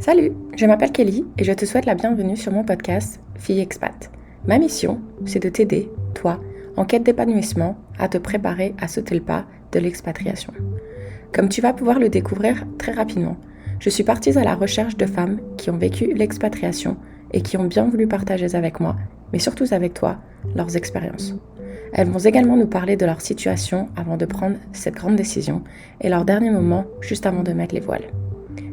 Salut, je m'appelle Kelly et je te souhaite la bienvenue sur mon podcast Fille Expat. Ma mission, c'est de t'aider, toi, en quête d'épanouissement, à te préparer à sauter le pas de l'expatriation. Comme tu vas pouvoir le découvrir très rapidement, je suis partie à la recherche de femmes qui ont vécu l'expatriation et qui ont bien voulu partager avec moi, mais surtout avec toi, leurs expériences. Elles vont également nous parler de leur situation avant de prendre cette grande décision et leurs derniers moments juste avant de mettre les voiles.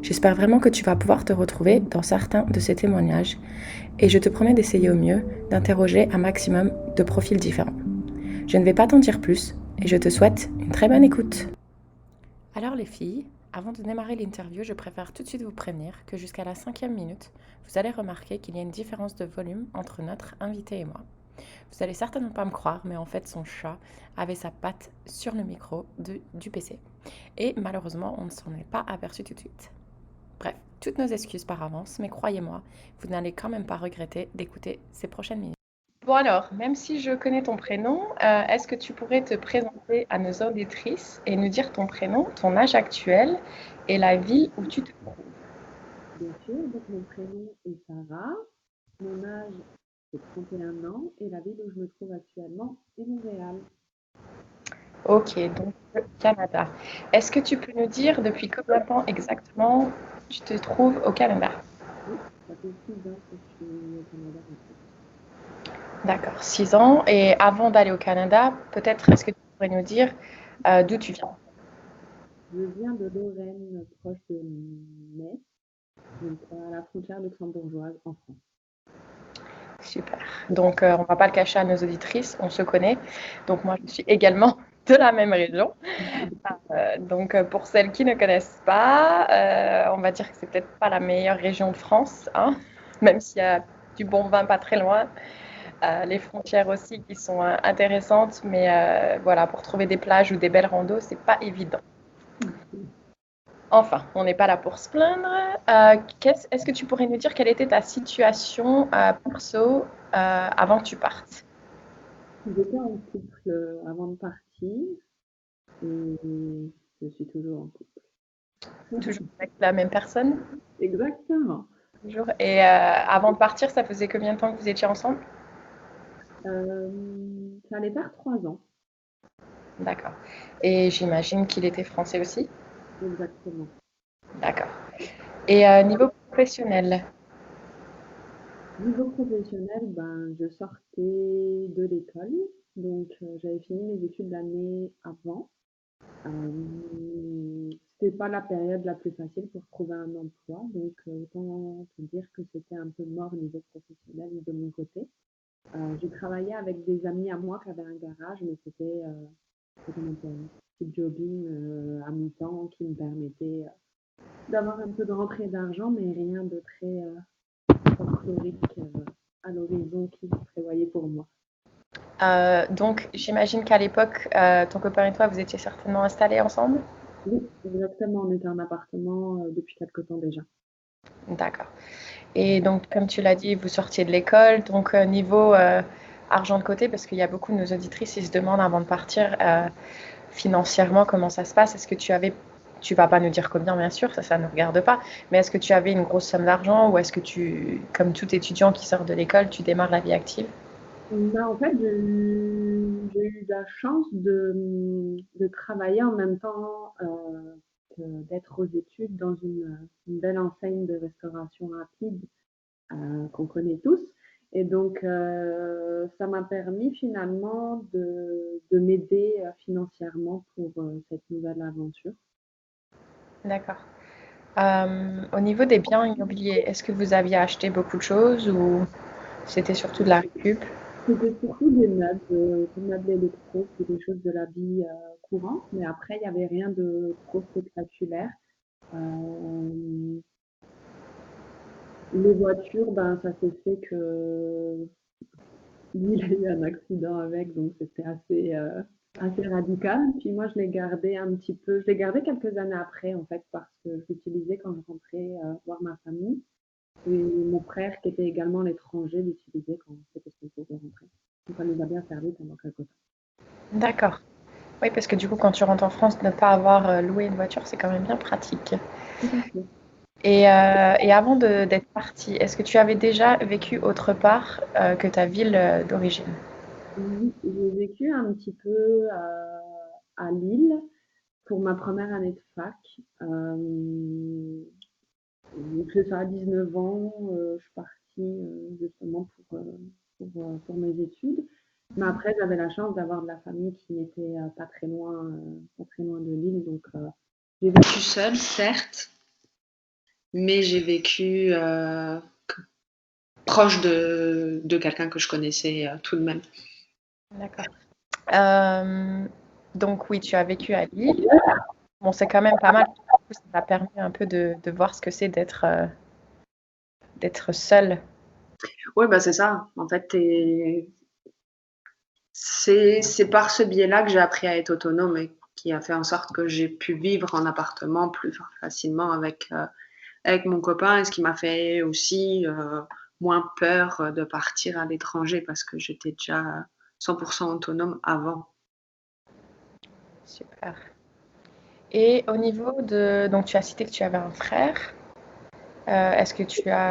J'espère vraiment que tu vas pouvoir te retrouver dans certains de ces témoignages et je te promets d'essayer au mieux d'interroger un maximum de profils différents. Je ne vais pas t'en dire plus et je te souhaite une très bonne écoute. Alors les filles, avant de démarrer l'interview, je préfère tout de suite vous prévenir que jusqu'à la 5e minute, vous allez remarquer qu'il y a une différence de volume entre notre invité et moi. Vous allez certainement pas me croire, mais en fait son chat avait sa patte sur le micro du PC. Et malheureusement, on ne s'en est pas aperçu tout de suite. Bref, toutes nos excuses par avance, mais croyez-moi, vous n'allez quand même pas regretter d'écouter ces prochaines minutes. Bon alors, même si je connais ton prénom, est-ce que tu pourrais te présenter à nos auditrices et nous dire ton prénom, ton âge actuel et la ville où tu te trouves? Bien sûr, donc mon prénom est Sarah, mon âge c'est 31 ans et la ville où je me trouve actuellement est Montréal. Ok, donc le Canada. Est-ce que tu peux nous dire depuis combien de temps exactement tu te trouves au Canada? Oui, ça fait 6 ans que je suis au Canada maintenant. D'accord, 6 ans. Et avant d'aller au Canada, peut-être est-ce que tu pourrais nous dire d'où tu viens? Je viens de Lorraine, proche de Metz, donc à la frontière luxembourgeoise en France. Super. Donc, on ne va pas le cacher à nos auditrices, on se connaît. Donc, moi, je suis également de la même région. Donc, pour celles qui ne connaissent pas, on va dire que c'est peut-être pas la meilleure région de France, hein, même s'il y a du bon vin pas très loin. Les frontières aussi qui sont intéressantes, mais voilà, pour trouver des plages ou des belles randos, c'est pas évident. Enfin, on n'est pas là pour se plaindre. Est-ce que tu pourrais nous dire quelle était ta situation perso avant que tu partes? J'étais en couple avant de partir et je suis toujours en couple. Toujours avec la même personne? Exactement. Toujours. Et avant de partir, ça faisait combien de temps que vous étiez ensemble? Ça allait faire 3 ans, D'accord. Et j'imagine qu'il était français aussi? exactement. D'accord. Et niveau professionnel? Niveau professionnel, ben, je sortais de l'école, donc j'avais fini mes études l'année avant. C'était pas la période la plus facile pour trouver un emploi, donc autant te dire que c'était un peu mort niveau professionnel de mon côté. J'ai travaillé avec des amis à moi qui avaient un garage, mais c'était comment dire, un petit jobbing à mi-temps qui me permettait d'avoir un peu de rentrée d'argent, mais rien de très folklorique à l'horizon qui se prévoyait pour moi. Donc, j'imagine qu'à l'époque, ton copain et toi, vous étiez certainement installés ensemble? Oui, exactement, on était en appartement depuis quelque temps déjà. D'accord. Et donc, comme tu l'as dit, vous sortiez de l'école. Donc, niveau argent de côté, parce qu'il y a beaucoup de nos auditrices, ils se demandent avant de partir financièrement comment ça se passe. Est-ce que tu vas pas nous dire combien, bien sûr, ça ne regarde pas, mais est-ce que tu avais une grosse somme d'argent ou est-ce que comme tout étudiant qui sort de l'école, tu démarres la vie active? Ben, en fait, j'ai eu la chance de travailler en même temps d'être aux études dans une belle enseigne de restauration rapide qu'on connaît tous. Et donc, ça m'a permis finalement de m'aider financièrement pour cette nouvelle aventure. D'accord. Au niveau des biens immobiliers, est-ce que vous aviez acheté beaucoup de choses ou c'était surtout de la récup? C'était surtout des meubles électro, puis des choses de la vie courante, mais après, il n'y avait rien de trop spectaculaire. Euh, les voitures, ben, ça s'est fait que lui, il a eu un accident avec, donc c'était assez radical. Puis moi, je l'ai gardé un petit peu, je l'ai gardé quelques années après, en fait, parce que je l'utilisais quand je rentrais voir ma famille. Et mon frère, qui était également à l'étranger, l'utilisait quand c'était son tour de rentrer. Donc ça nous a bien servi pendant quelques temps. D'accord. Oui, parce que du coup, quand tu rentres en France, ne pas avoir loué une voiture, c'est quand même bien pratique. Tout à fait. Et avant d'être partie, est-ce que tu avais déjà vécu autre part que ta ville d'origine? Oui, j'ai vécu un petit peu à Lille pour ma première année de fac. Donc c'est ça, à 19 ans, je suis partie justement pour mes études. Mais après, j'avais la chance d'avoir de la famille qui n'était pas très loin de Lille. Donc j'ai vécu seule, certes, mais j'ai vécu proche de quelqu'un que je connaissais tout de même. D'accord. Euh, donc oui, tu as vécu à Lille. Bon, c'est quand même pas mal. Ça t'a permis un peu de voir ce que c'est d'être seule. Oui, bah c'est ça. En fait, c'est par ce biais-là que j'ai appris à être autonome et qui a fait en sorte que j'ai pu vivre en appartement plus facilement avec mon copain, et ce qui m'a fait aussi moins peur de partir à l'étranger parce que j'étais déjà 100% autonome avant. Super. Et au niveau de... Donc tu as cité que tu avais un frère. Est-ce que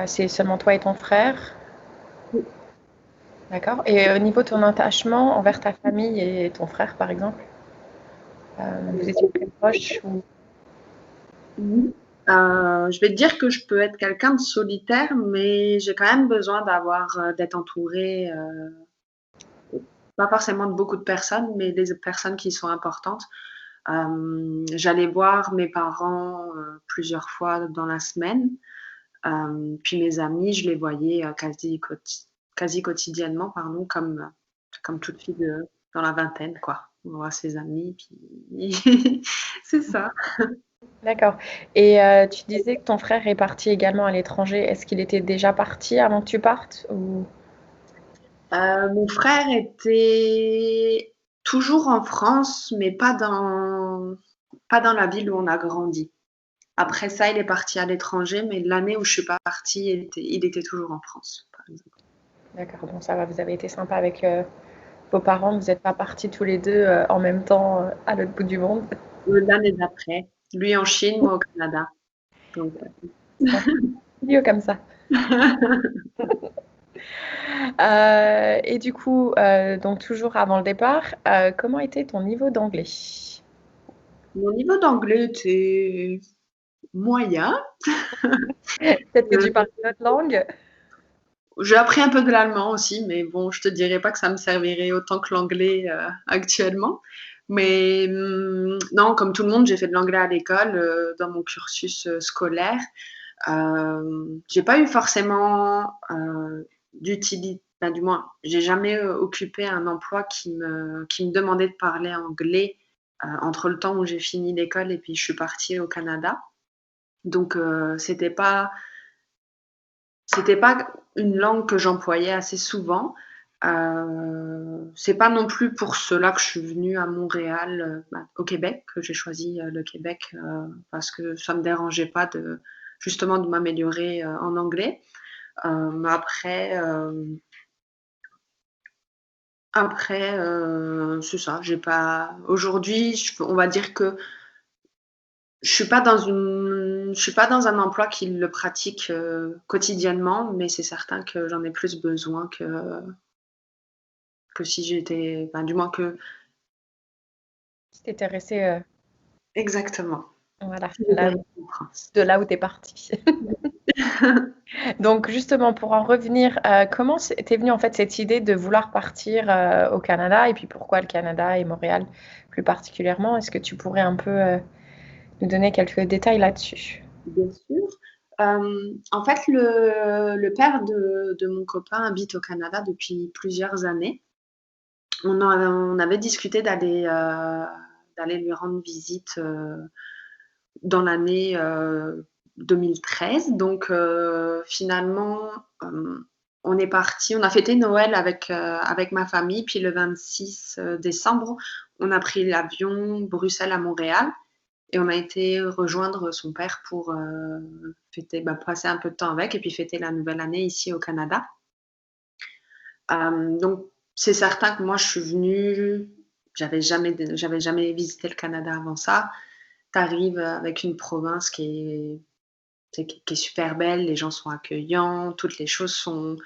c'est seulement toi et ton frère? D'accord. Et au niveau de ton attachement envers ta famille et ton frère, par exemple, vous étiez très proches ou... Oui. Je vais te dire que je peux être quelqu'un de solitaire, mais j'ai quand même besoin d'être entourée, pas forcément de beaucoup de personnes, mais des personnes qui sont importantes. J'allais voir mes parents plusieurs fois dans la semaine. Puis mes amis, je les voyais quasi quotidiennement, pardon, comme toute fille dans la vingtaine, quoi. On voit ses amis, puis c'est ça. D'accord. Et tu disais que ton frère est parti également à l'étranger. Est-ce qu'il était déjà parti avant que tu partes ou... Mon frère était toujours en France, mais pas dans la ville où on a grandi. Après ça, il est parti à l'étranger, mais l'année où je suis pas partie, il était toujours en France, par exemple. D'accord, bon, ça va, vous avez été sympa avec vos parents, vous n'êtes pas partis tous les deux en même temps à l'autre bout du monde. L'année d'après, lui en Chine, moi au Canada. Donc, Bon, mieux comme ça. Et du coup, donc toujours avant le départ, comment était ton niveau d'anglais? mon niveau d'anglais était moyen. Peut-être que tu parles une autre langue? J'ai appris un peu de l'allemand aussi, mais bon, je te dirais pas que ça me servirait autant que l'anglais actuellement. Mais non, comme tout le monde, j'ai fait de l'anglais à l'école dans mon cursus scolaire. J'ai pas eu forcément d'utilité, enfin, du moins, j'ai jamais occupé un emploi qui me demandait de parler anglais entre le temps où j'ai fini l'école et puis je suis partie au Canada. Donc, c'était pas une langue que j'employais assez souvent. C'est pas non plus pour cela que je suis venue à Montréal, au Québec, que j'ai choisi le Québec, parce que ça me dérangeait pas justement de m'améliorer en anglais. Mais après, c'est ça. J'ai pas. Aujourd'hui, on va dire que je suis pas dans un emploi qui le pratique quotidiennement, mais c'est certain que j'en ai plus besoin que si j'étais, enfin, du moins que Si t'étais resté, exactement. voilà, Si j'étais restée en France. de là où t'es parti. Donc justement, pour en revenir, comment t'es venue en fait cette idée de vouloir partir au Canada et puis pourquoi le Canada et Montréal plus particulièrement? Est-ce que tu pourrais un peu nous donner quelques détails là-dessus? Bien sûr. En fait, le père de mon copain habite au Canada depuis plusieurs années. On avait discuté d'aller lui rendre visite dans l'année 2013. Donc finalement, on est parti, on a fêté Noël avec ma famille, puis le 26 décembre, on a pris l'avion Bruxelles à Montréal et on a été rejoindre son père pour passer un peu de temps avec et puis fêter la nouvelle année ici au Canada. Donc c'est certain que moi je suis venue, j'avais jamais visité le Canada avant ça. Tu arrives avec une province qui est super belle, les gens sont accueillants, toutes les choses sont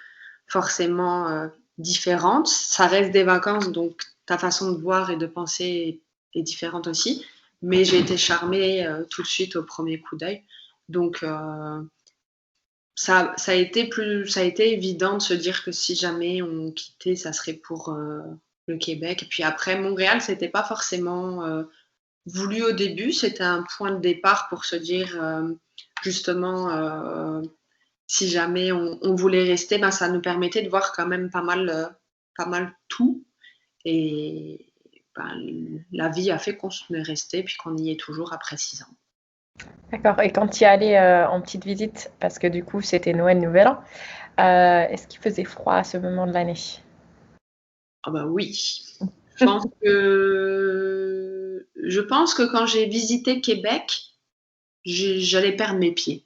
forcément différentes. Ça reste des vacances, donc ta façon de voir et de penser est différente aussi. Mais j'ai été charmée tout de suite au premier coup d'œil. Donc, ça a été évident de se dire que si jamais on quittait, ça serait pour le Québec. Et puis après, Montréal, c'était pas forcément voulu au début. C'était un point de départ pour se dire justement si jamais on voulait rester, ben, ça nous permettait de voir quand même pas mal tout. Et ben, la vie a fait qu'on est resté puis qu'on y est toujours après 6 ans. D'accord. Et quand tu y allais en petite visite, parce que du coup c'était Noël, Nouvel An, est-ce qu'il faisait froid à ce moment de l'année? Ah bah oui. Je pense que quand j'ai visité Québec, j'allais perdre mes pieds.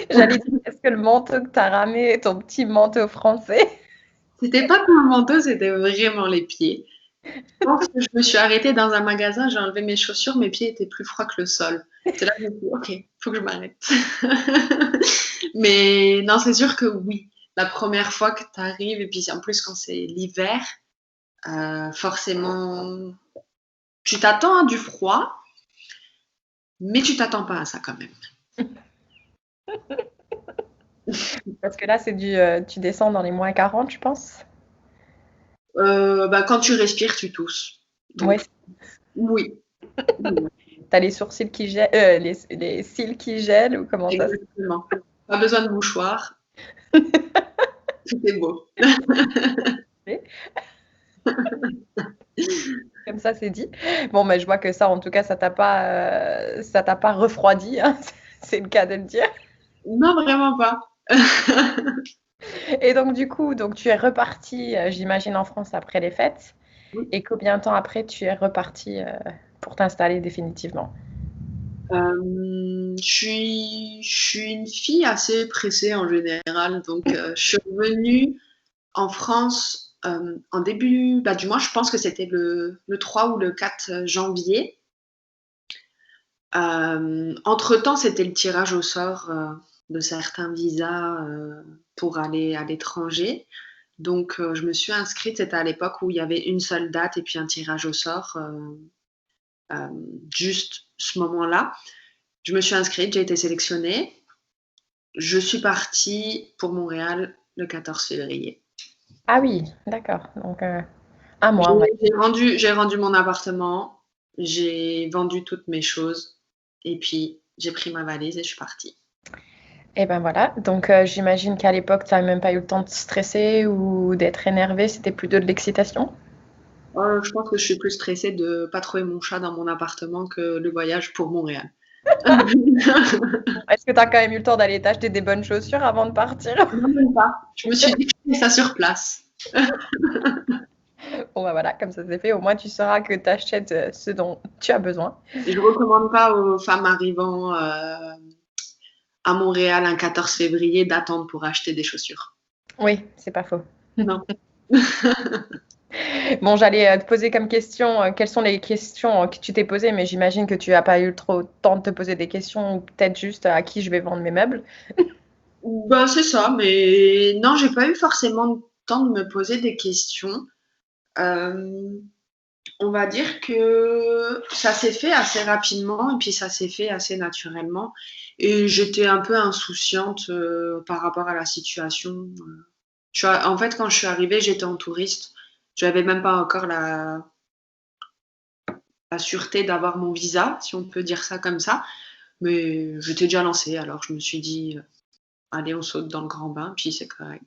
J'allais dire, est-ce que le manteau que tu as ramené est ton petit manteau français? C'était pas tout le manteau, c'était vraiment les pieds. Je pense que je me suis arrêtée dans un magasin, j'ai enlevé mes chaussures, mes pieds étaient plus froids que le sol. C'est là que je me suis dit, ok, faut que je m'arrête. Mais non, c'est sûr que oui. La première fois que tu arrives, et puis en plus quand c'est l'hiver, forcément, tu t'attends à du froid, mais tu t'attends pas à ça quand même. Parce que là, tu descends dans les moins 40, je pense. Bah, quand tu respires, tu tousses. Ouais. Donc, oui. T'as les sourcils qui gèlent, les cils qui gèlent ou comment ça se Exactement. Pas besoin de mouchoir. Tout est beau. fait? Comme ça, c'est dit. Bon, mais je vois que ça, en tout cas, ça t'a pas refroidi, hein. C'est le cas de le dire. Non, vraiment pas. Et donc, du coup, donc tu es reparti, j'imagine, en France après les fêtes. Oui. Et combien de temps après tu es reparti pour t'installer définitivement? Je suis une fille assez pressée en général, donc je suis revenue en France en début du mois, je pense que c'était le 3 ou le 4 janvier. Entre-temps, c'était le tirage au sort de certains visas pour aller à l'étranger. Donc, je me suis inscrite, c'était à l'époque où il y avait une seule date et puis un tirage au sort, juste ce moment-là. Je me suis inscrite, j'ai été sélectionnée. Je suis partie pour Montréal le 14 février. Ah oui, d'accord. Donc, un mois, ouais. J'ai rendu mon appartement, j'ai vendu toutes mes choses et puis j'ai pris ma valise et je suis partie. Et ben voilà. Donc, j'imagine qu'à l'époque, tu n'as même pas eu le temps de stresser ou d'être énervé, c'était plutôt de l'excitation? Je pense que je suis plus stressée de pas trouver mon chat dans mon appartement que le voyage pour Montréal. Est-ce que tu as quand même eu le temps d'aller t'acheter des bonnes chaussures avant de partir? Non, même pas. Je me suis dit que je ferais ça sur place. Bon, bah voilà, comme ça c'est fait. Au moins, tu sauras que tu achètes ce dont tu as besoin. Je recommande pas aux femmes arrivant à Montréal un 14 février d'attendre pour acheter des chaussures. Oui, c'est pas faux. Non. Bon, j'allais te poser comme question, quelles sont les questions que tu t'es posées, mais j'imagine que tu n'as pas eu trop le temps de te poser des questions, ou peut-être juste à qui je vais vendre mes meubles. Ben, c'est ça, mais non, j'ai pas eu forcément le temps de me poser des questions. Euh, on va dire que ça s'est fait assez rapidement et puis ça s'est fait assez naturellement. Et j'étais un peu insouciante par rapport à la situation. En fait, quand je suis arrivée, j'étais en touriste. Je n'avais même pas encore la sûreté d'avoir mon visa, si on peut dire ça comme ça. Mais j'étais déjà lancée, alors je me suis dit, allez, on saute dans le grand bain, puis c'est correct.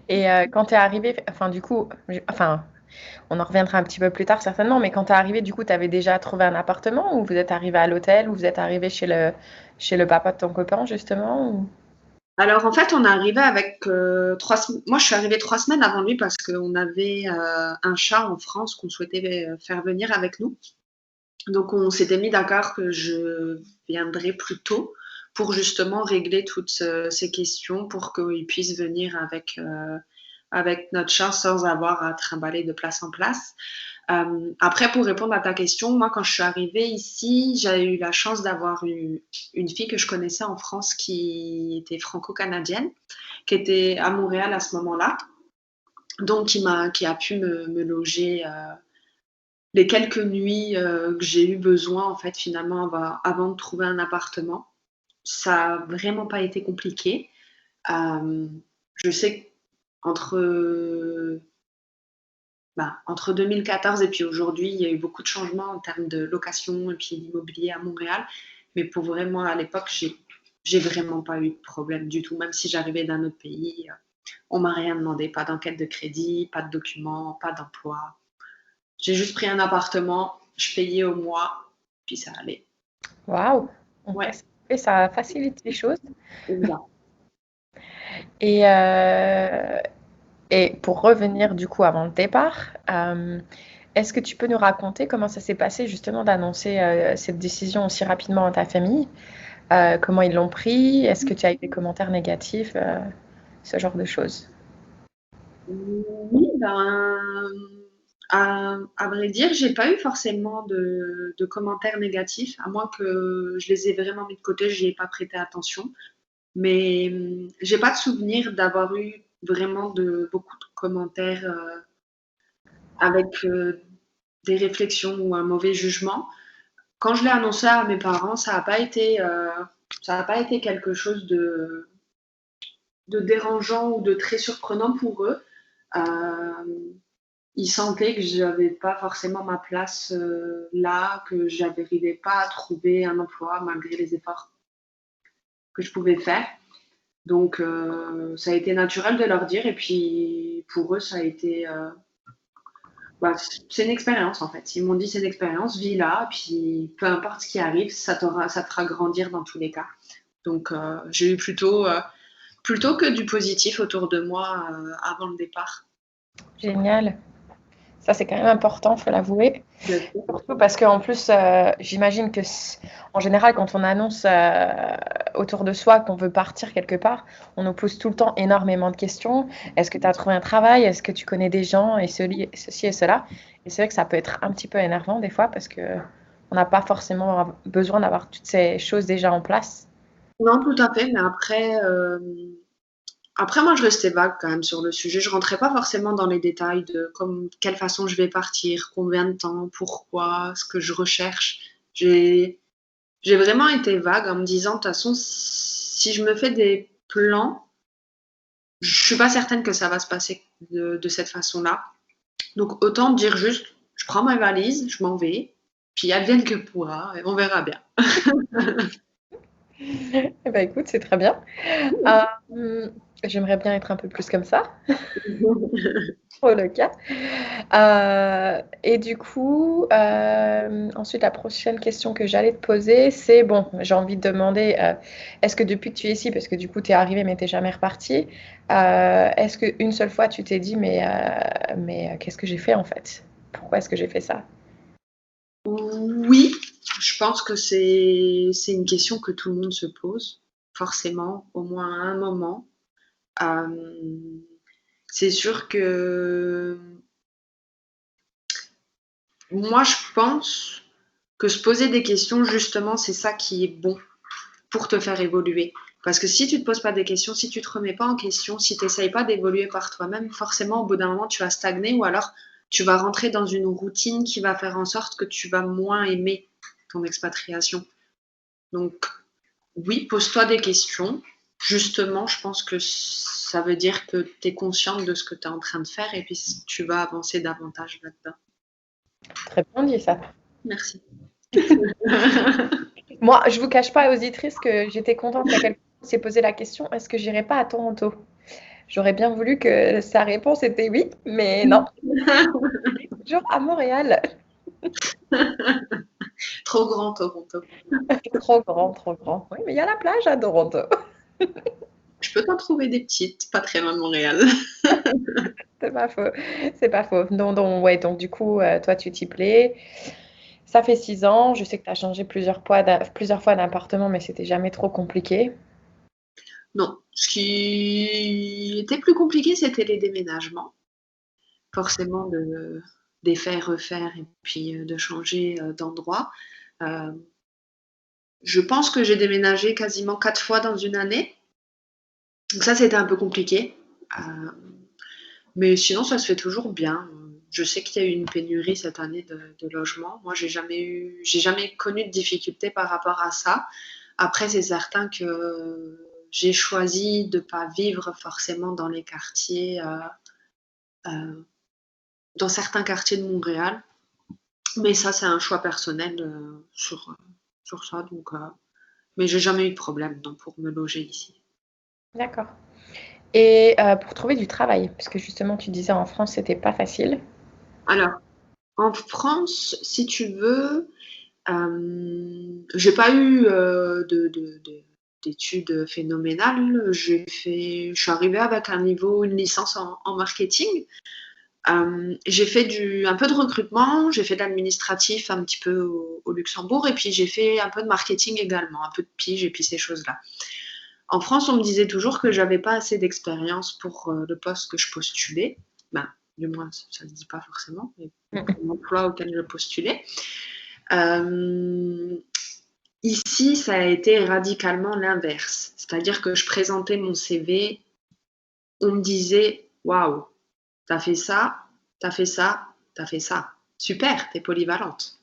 Et quand tu es arrivée, enfin, du coup, enfin, on en reviendra un petit peu plus tard certainement, mais quand tu es arrivée, du coup, tu avais déjà trouvé un appartement ou vous êtes arrivé à l'hôtel ou vous êtes arrivé chez le papa de ton copain, justement ou... Alors en fait, on est arrivé avec moi, je suis arrivée 3 semaines avant lui parce qu'on avait un chat en France qu'on souhaitait faire venir avec nous. Donc on s'était mis d'accord que je viendrais plus tôt pour justement régler toutes ces questions pour qu'il puisse venir avec notre chat sans avoir à trimballer de place en place. Après, pour répondre à ta question, moi, quand je suis arrivée ici, j'ai eu la chance d'avoir une fille que je connaissais en France qui était franco-canadienne, qui était à Montréal à ce moment-là, donc qui a pu me loger les quelques nuits que j'ai eu besoin, en fait, finalement, avant de trouver un appartement. Ça a vraiment pas été compliqué. Je sais qu'entre entre 2014 et puis aujourd'hui, il y a eu beaucoup de changements en termes de location et puis d'immobilier à Montréal. Mais pour vraiment, à l'époque, j'ai vraiment pas eu de problème du tout. Même si j'arrivais d'un autre pays, on m'a rien demandé. Pas d'enquête de crédit, pas de documents, pas d'emploi. J'ai juste pris un appartement, je payais au mois, puis ça allait. Waouh! Ouais, Et ça facilite les choses. exact. Et, euh, et pour revenir du coup avant le départ, est-ce que tu peux nous raconter comment ça s'est passé justement d'annoncer cette décision aussi rapidement à ta famille? Comment ils l'ont pris? Est-ce que tu as eu des commentaires négatifs? Ce genre de choses. Oui, à vrai dire, j'ai pas eu forcément de commentaires négatifs, à moins que je les ai vraiment mis de côté, j'y ai pas prêté attention. Mais j'ai pas de souvenir d'avoir eu vraiment beaucoup de commentaires avec des réflexions ou un mauvais jugement. Quand je l'ai annoncé à mes parents, ça n'a pas été quelque chose de dérangeant ou de très surprenant pour eux. Euh, Ils sentaient que j'avais pas forcément ma place là, que j'arrivais pas à trouver un emploi malgré les efforts que je pouvais faire. Donc ça a été naturel de leur dire et puis pour eux ça a été c'est une expérience en fait. Ils m'ont dit c'est une expérience, vis là, puis peu importe ce qui arrive, ça te fera grandir dans tous les cas. Donc j'ai eu plutôt que du positif autour de moi avant le départ. Génial. Ça, c'est quand même important, faut l'avouer. Bien sûr. Surtout parce qu'en plus, j'imagine que en général, quand on annonce autour de soi qu'on veut partir quelque part, on nous pose tout le temps énormément de questions. Est-ce que tu as trouvé un travail? Est-ce que tu connais des gens? Et ceci et cela. Et c'est vrai que ça peut être un petit peu énervant des fois parce que on n'a pas forcément besoin d'avoir toutes ces choses déjà en place. Non, tout à fait, mais après, moi, je restais vague quand même sur le sujet. Je rentrais pas forcément dans les détails de comme quelle façon je vais partir, combien de temps, pourquoi, ce que je recherche. J'ai j'ai vraiment été vague en me disant, de toute façon, si je me fais des plans, je suis pas certaine que ça va se passer de cette façon-là. Donc autant dire juste, je prends ma valise, je m'en vais, puis advienne que pourra, et on verra bien. Eh ben, écoute, c'est très bien. J'aimerais bien être un peu plus comme ça, pour le cas. Et du coup, ensuite, la prochaine question que j'allais te poser, c'est, bon, j'ai envie de demander, est-ce que depuis que tu es ici, parce que du coup, tu es arrivé mais tu n'es jamais reparti, est-ce qu'une seule fois, tu t'es dit, mais qu'est-ce que j'ai fait en fait? Pourquoi est-ce que j'ai fait ça? Oui, je pense que c'est une question que tout le monde se pose, forcément, au moins à un moment. Euh, c'est sûr que moi, je pense que se poser des questions, justement, c'est ça qui est bon pour te faire évoluer. Parce que si tu te poses pas des questions, si tu te remets pas en question, si tu n'essayes pas d'évoluer par toi-même, forcément, au bout d'un moment, tu vas stagner ou alors tu vas rentrer dans une routine qui va faire en sorte que tu vas moins aimer ton expatriation. Donc, oui, pose-toi des questions. Justement, je pense que ça veut dire que tu es consciente de ce que tu es en train de faire et puis tu vas avancer davantage là-dedans. Très bien dit ça. Merci. Moi, je vous cache pas, auditrice, que j'étais contente qu'il y a quelqu'un qui s'est posé la question, est-ce que j'irai pas à Toronto? J'aurais bien voulu que sa réponse était oui, mais non, toujours à Montréal. Trop grand, Toronto. Trop grand, trop grand. Oui, mais il y a la plage à Toronto. Je peux t'en trouver des petites, pas très loin de Montréal. C'est pas faux. C'est pas faux. Ouais, donc du coup, toi, tu t'y plais. Ça fait 6 ans. Je sais que tu as changé plusieurs fois d'appartement, mais c'était jamais trop compliqué. Non, ce qui était plus compliqué, c'était les déménagements. Forcément, défaire, refaire et puis de changer d'endroit. Je pense que j'ai déménagé quasiment 4 fois dans une année. Donc ça, c'était un peu compliqué. Mais sinon, ça se fait toujours bien. Je sais qu'il y a eu une pénurie cette année de logements. Moi, j'ai jamais connu de difficulté par rapport à ça. Après, c'est certain que j'ai choisi de ne pas vivre forcément dans les quartiers, dans certains quartiers de Montréal. Mais ça, c'est un choix personnel sur ça. Donc, mais j'ai jamais eu de problème pour me loger ici. D'accord. Et pour trouver du travail, parce que justement, tu disais en France, c'était pas facile. Alors, en France, si tu veux, j'ai pas eu d'études phénoménales. Je suis arrivée avec un niveau, une licence en marketing. J'ai fait un peu de recrutement, j'ai fait de l'administratif un petit peu au Luxembourg et puis j'ai fait un peu de marketing également, un peu de pige et puis ces choses-là. En France, on me disait toujours que j'avais pas assez d'expérience pour le poste que je postulais. Ben, du moins, ça ne se dit pas forcément, mais pour l'emploi auquel je postulais. Ici, ça a été radicalement l'inverse. C'est-à-dire que je présentais mon CV, on me disait « Waouh, t'as fait ça, t'as fait ça, t'as fait ça. Super, t'es polyvalente. »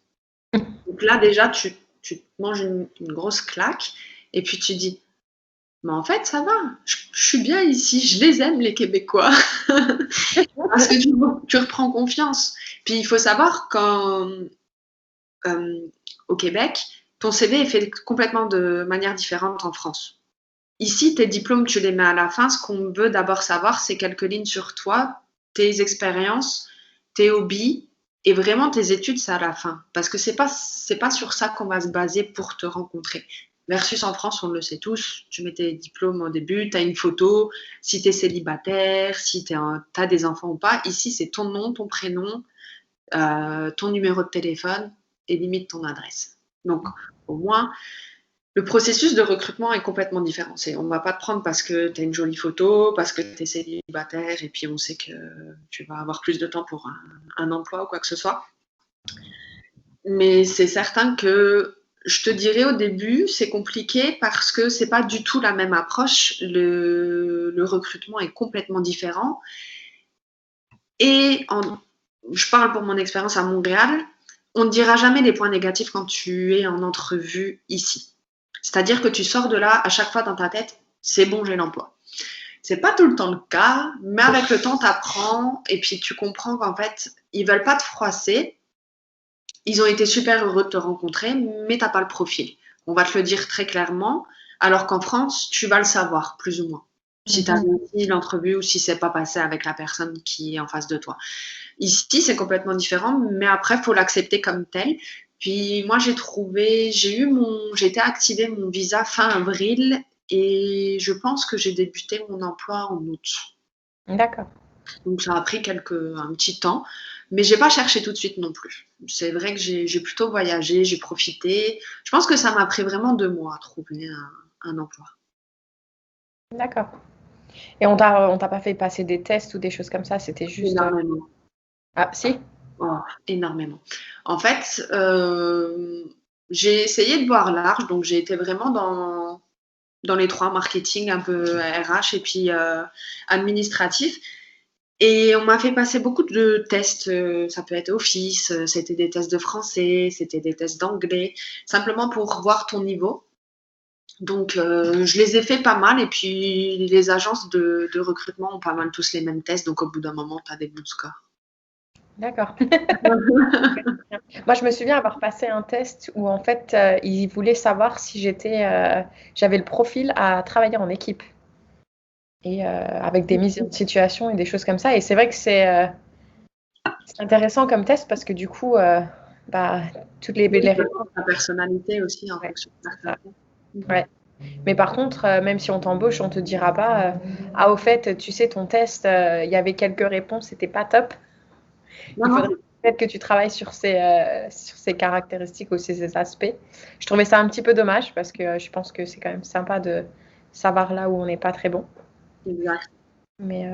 Donc là, déjà, tu te manges une grosse claque et puis tu dis « Mais en fait, ça va, je suis bien ici, je les aime les Québécois. » Parce que tu reprends confiance. Puis il faut savoir qu'au Québec, ton CV est fait complètement de manière différente en France. Ici, tes diplômes, tu les mets à la fin. Ce qu'on veut d'abord savoir, c'est quelques lignes sur toi, tes expériences, tes hobbies et vraiment tes études, c'est à la fin. Parce que c'est pas sur ça qu'on va se baser pour te rencontrer. Versus en France, on le sait tous, tu mets tes diplômes au début, tu as une photo, si tu es célibataire, si tu as des enfants ou pas. Ici, c'est ton nom, ton prénom, ton numéro de téléphone et limite ton adresse. Donc, au moins, le processus de recrutement est complètement différent. On ne va pas te prendre parce que tu as une jolie photo, parce que tu es célibataire et puis on sait que tu vas avoir plus de temps pour un emploi ou quoi que ce soit. Mais c'est certain que je te dirais au début, c'est compliqué parce que c'est pas du tout la même approche. Le recrutement est complètement différent. Et je parle pour mon expérience à Montréal, on ne dira jamais les points négatifs quand tu es en entrevue ici. C'est-à-dire que tu sors de là à chaque fois dans ta tête, c'est bon, j'ai l'emploi. C'est pas tout le temps le cas, mais avec le temps, tu apprends et puis tu comprends qu'en fait, ils veulent pas te froisser. Ils ont été super heureux de te rencontrer, mais t'as pas le profil. On va te le dire très clairement, alors qu'en France, tu vas le savoir, plus ou moins. Si tu as réussi l'entrevue ou si c'est pas passé avec la personne qui est en face de toi. Ici, c'est complètement différent, mais après, il faut l'accepter comme tel. Puis moi, j'ai été activé mon visa fin avril et je pense que j'ai débuté mon emploi en août. D'accord. Donc ça a pris un petit temps, mais j'ai pas cherché tout de suite non plus. C'est vrai que j'ai plutôt voyagé, j'ai profité. Je pense que ça m'a pris vraiment 2 mois à trouver un emploi. D'accord. Et on t'a pas fait passer des tests ou des choses comme ça, c'était juste. Énormément. Ah, si? Oh, énormément. En fait, j'ai essayé de voir large, donc j'ai été vraiment dans les 3 marketing, un peu RH et puis administratif. Et on m'a fait passer beaucoup de tests, ça peut être Office, c'était des tests de français, c'était des tests d'anglais, simplement pour voir ton niveau. Donc, je les ai fait pas mal et puis les agences de recrutement ont pas mal tous les mêmes tests, donc au bout d'un moment, tu as des bons scores. D'accord. Moi, je me souviens avoir passé un test où en fait, ils voulaient savoir si j'avais le profil à travailler en équipe et avec des mises en situation et des choses comme ça. Et c'est vrai que c'est intéressant comme test parce que du coup, toutes les réponses. La personnalité aussi en fonction de certains. Ouais. Mais par contre, même si on t'embauche, on te dira pas ah, au fait, tu sais, ton test, il y avait quelques réponses, c'était pas top. Il faudrait peut-être que tu travailles sur ces caractéristiques ou ces aspects. Je trouvais ça un petit peu dommage parce que je pense que c'est quand même sympa de savoir là où on n'est pas très bon. Exact. Mais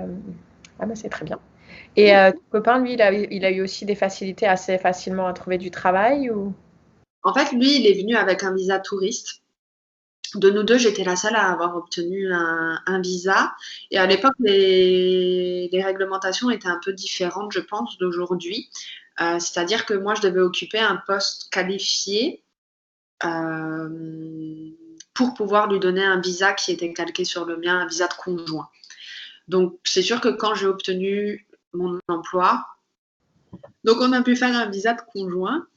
c'est très bien. Et ton copain, lui, il a eu aussi des facilités assez facilement à trouver du travail ou? En fait, lui, il est venu avec un visa touriste. De nous deux, j'étais la seule à avoir obtenu un visa. Et à l'époque, les réglementations étaient un peu différentes, je pense, d'aujourd'hui. C'est-à-dire que moi, je devais occuper un poste qualifié pour pouvoir lui donner un visa qui était calqué sur le mien, un visa de conjoint. Donc, c'est sûr que quand j'ai obtenu mon emploi, donc on a pu faire un visa de conjoint.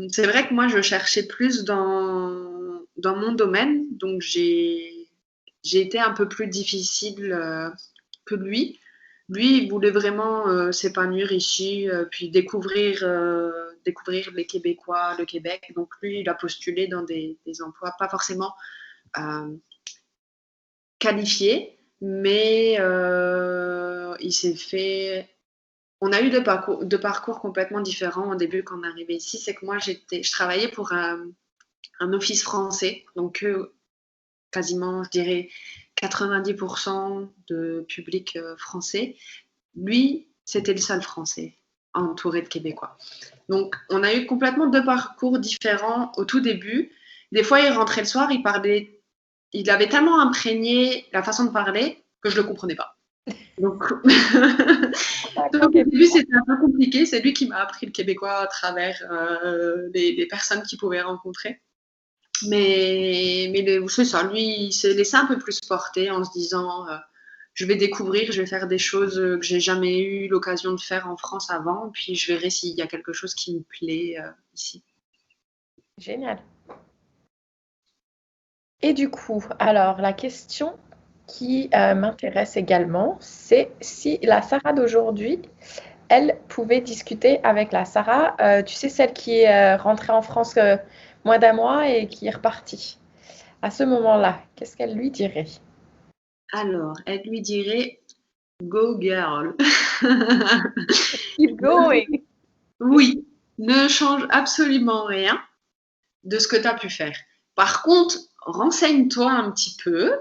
C'est vrai que moi, je cherchais plus dans mon domaine, donc j'ai été un peu plus difficile que lui. Lui, il voulait vraiment s'épanouir ici, puis découvrir les Québécois, le Québec. Donc lui, il a postulé dans des emplois pas forcément euh, qualifiés, mais il s'est fait. On a eu deux parcours complètement différents au début quand on est arrivé ici. C'est que moi, je travaillais pour un office français, donc quasiment, je dirais, 90% de public français. Lui, c'était le seul français entouré de Québécois. Donc, on a eu complètement deux parcours différents au tout début. Des fois, il rentrait le soir, il avait tellement imprégné la façon de parler que je ne le comprenais pas. Donc, donc, au début, c'était un peu compliqué. C'est lui qui m'a appris le québécois à travers les personnes qu'il pouvait rencontrer. Mais c'est ça, lui, il s'est laissé un peu plus porter en se disant je vais découvrir, je vais faire des choses que j'ai jamais eu l'occasion de faire en France avant, puis je verrai s'il y a quelque chose qui me plaît ici. Génial. Et du coup, alors la question qui m'intéresse également, c'est si la Sarah d'aujourd'hui, elle pouvait discuter avec la Sarah, tu sais, celle qui est rentrée en France moins d'un mois et qui est repartie. À ce moment-là, qu'est-ce qu'elle lui dirait? Alors, elle lui dirait Go girl. Keep going. Oui, ne change absolument rien de ce que tu as pu faire. Par contre, renseigne-toi un petit peu,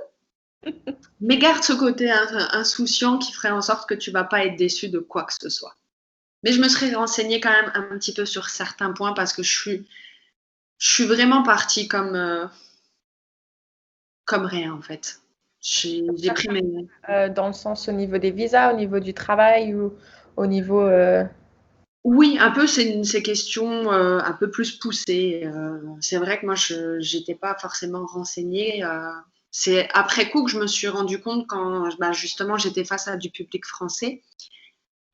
mais garde ce côté insouciant qui ferait en sorte que tu vas pas être déçu de quoi que ce soit. Mais je me serais renseignée quand même un petit peu sur certains points parce que je suis vraiment partie comme rien en fait. J'ai pris mes. Dans le sens au niveau des visas, au niveau du travail ou au niveau... Oui, un peu ces questions un peu plus poussées. C'est vrai que moi je n'étais pas forcément renseignée. C'est après coup que je me suis rendu compte quand justement j'étais face à du public français.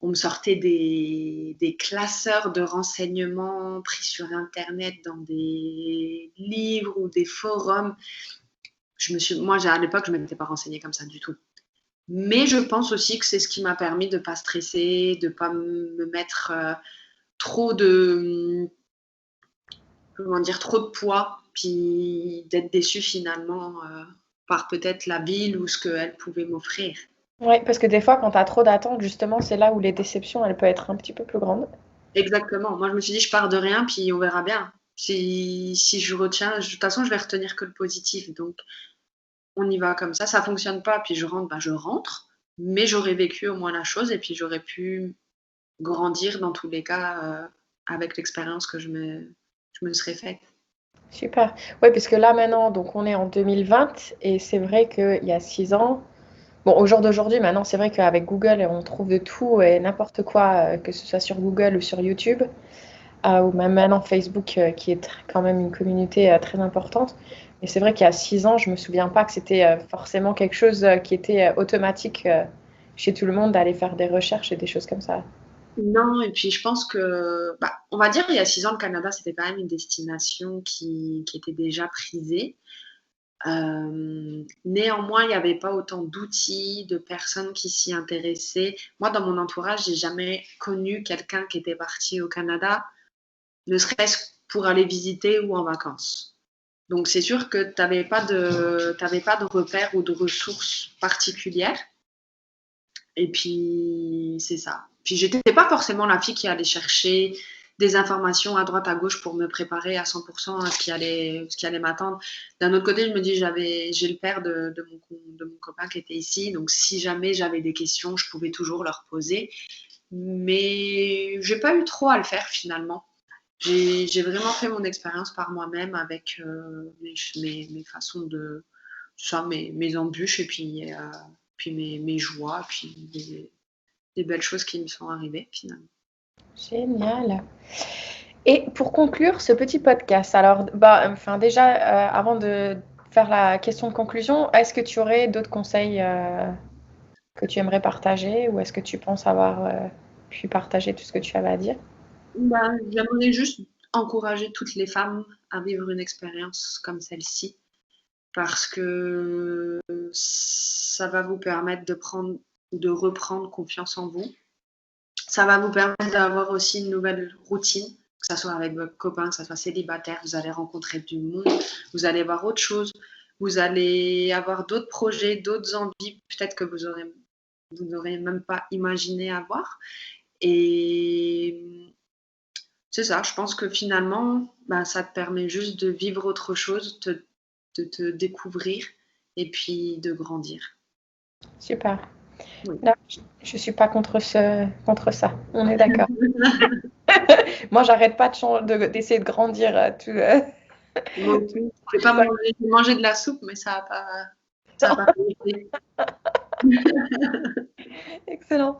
On me sortait des classeurs de renseignements pris sur Internet dans des livres ou des forums. Moi, à l'époque, je ne m'étais pas renseignée comme ça du tout. Mais je pense aussi que c'est ce qui m'a permis de ne pas stresser, de ne pas me mettre trop de, trop de poids, puis d'être déçue finalement par peut-être la ville ou ce qu'elle pouvait m'offrir. Oui, parce que des fois, quand tu as trop d'attentes, justement, c'est là où les déceptions, elles peuvent être un petit peu plus grandes. Exactement. Moi, je me suis dit, je pars de rien, puis on verra bien. Si je retiens, de toute façon, je vais retenir que le positif. Donc, on y va comme ça. Ça fonctionne pas, puis je rentre, je rentre. Mais j'aurais vécu au moins la chose et puis j'aurais pu grandir dans tous les cas avec l'expérience que je me serais faite. Super. Oui, parce que là, maintenant, donc on est en 2020 et c'est vrai qu'il y a 6 ans, bon, au jour d'aujourd'hui, maintenant, c'est vrai qu'avec Google, on trouve de tout et n'importe quoi, que ce soit sur Google ou sur YouTube, ou même maintenant Facebook, qui est quand même une communauté très importante. Mais c'est vrai qu'il y a 6 ans, je me souviens pas que c'était forcément quelque chose qui était automatique chez tout le monde d'aller faire des recherches et des choses comme ça. Non, et puis je pense que, on va dire, il y a 6 ans, le Canada, c'était quand même une destination qui était déjà prisée. Néanmoins, il n'y avait pas autant d'outils, de personnes qui s'y intéressaient. Moi, dans mon entourage, j'ai jamais connu quelqu'un qui était parti au Canada, ne serait-ce pour aller visiter ou en vacances. Donc, c'est sûr que tu n'avais pas de repères ou de ressources particulières. Et puis, c'est ça. Puis, j'étais pas forcément la fille qui allait chercher des informations à droite à gauche pour me préparer à 100% à ce qui allait m'attendre. D'un autre côté, je me dis, j'ai le père de mon copain qui était ici, donc si jamais j'avais des questions, je pouvais toujours leur poser. Mais j'ai pas eu trop à le faire finalement. J'ai vraiment fait mon expérience par moi-même avec mes façons de ça, mes embûches et puis mes joies, puis des belles choses qui me sont arrivées finalement. Génial. Et pour conclure ce petit podcast, alors déjà, avant de faire la question de conclusion, est-ce que tu aurais d'autres conseils que tu aimerais partager ou est-ce que tu penses avoir pu partager tout ce que tu avais à dire? J'aimerais juste encourager toutes les femmes à vivre une expérience comme celle-ci parce que ça va vous permettre de reprendre confiance en vous. Ça va vous permettre d'avoir aussi une nouvelle routine, que ce soit avec votre copain, que ce soit célibataire, vous allez rencontrer du monde, vous allez voir autre chose, vous allez avoir d'autres projets, d'autres envies, peut-être que vous n'aurez même pas imaginé avoir. Et c'est ça, je pense que finalement, ça te permet juste de vivre autre chose, de te découvrir et puis de grandir. Super. Oui. Non, je suis pas contre ça. On est d'accord. Moi, j'arrête pas d'essayer de grandir. Moi aussi. Je vais pas manger de la soupe, mais ça va pas été. Excellent.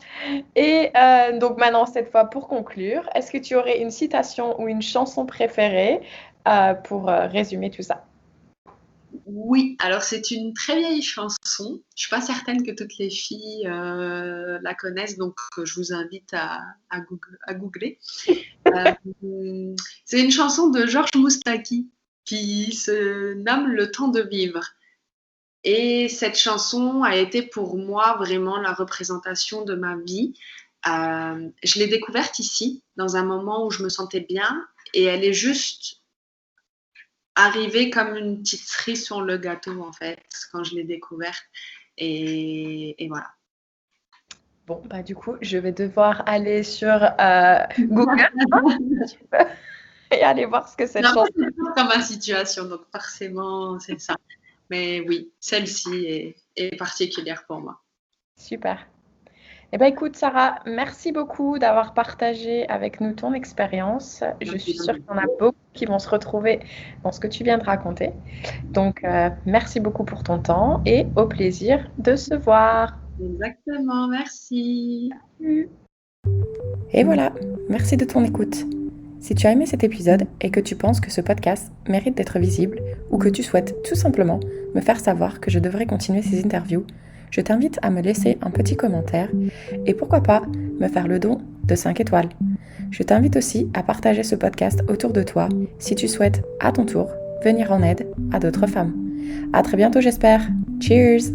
Et donc maintenant, cette fois, pour conclure, est-ce que tu aurais une citation ou une chanson préférée pour résumer tout ça? Oui, alors c'est une très vieille chanson. Je suis pas certaine que toutes les filles la connaissent, donc je vous invite à googler. C'est une chanson de Georges Moustaki qui se nomme Le temps de vivre. Et cette chanson a été pour moi vraiment la représentation de ma vie. Je l'ai découverte ici, dans un moment où je me sentais bien, et elle est juste arrivée comme une petite cerise sur le gâteau, en fait, quand je l'ai découverte. Et voilà. Bon, du coup, je vais devoir aller sur Google et aller voir ce que cette chanson... C'est pas ma situation, donc forcément, c'est ça. Mais oui, celle-ci est particulière pour moi. Super. Eh bien, écoute, Sarah, merci beaucoup d'avoir partagé avec nous ton expérience. Je suis sûre qu'il y en a beaucoup qui vont se retrouver dans ce que tu viens de raconter. Donc, merci beaucoup pour ton temps et au plaisir de se voir. Exactement, merci. Et voilà, merci de ton écoute. Si tu as aimé cet épisode et que tu penses que ce podcast mérite d'être visible ou que tu souhaites tout simplement me faire savoir que je devrais continuer ces interviews, je t'invite à me laisser un petit commentaire et pourquoi pas me faire le don de 5 étoiles. Je t'invite aussi à partager ce podcast autour de toi si tu souhaites à ton tour venir en aide à d'autres femmes. À très bientôt j'espère. Cheers!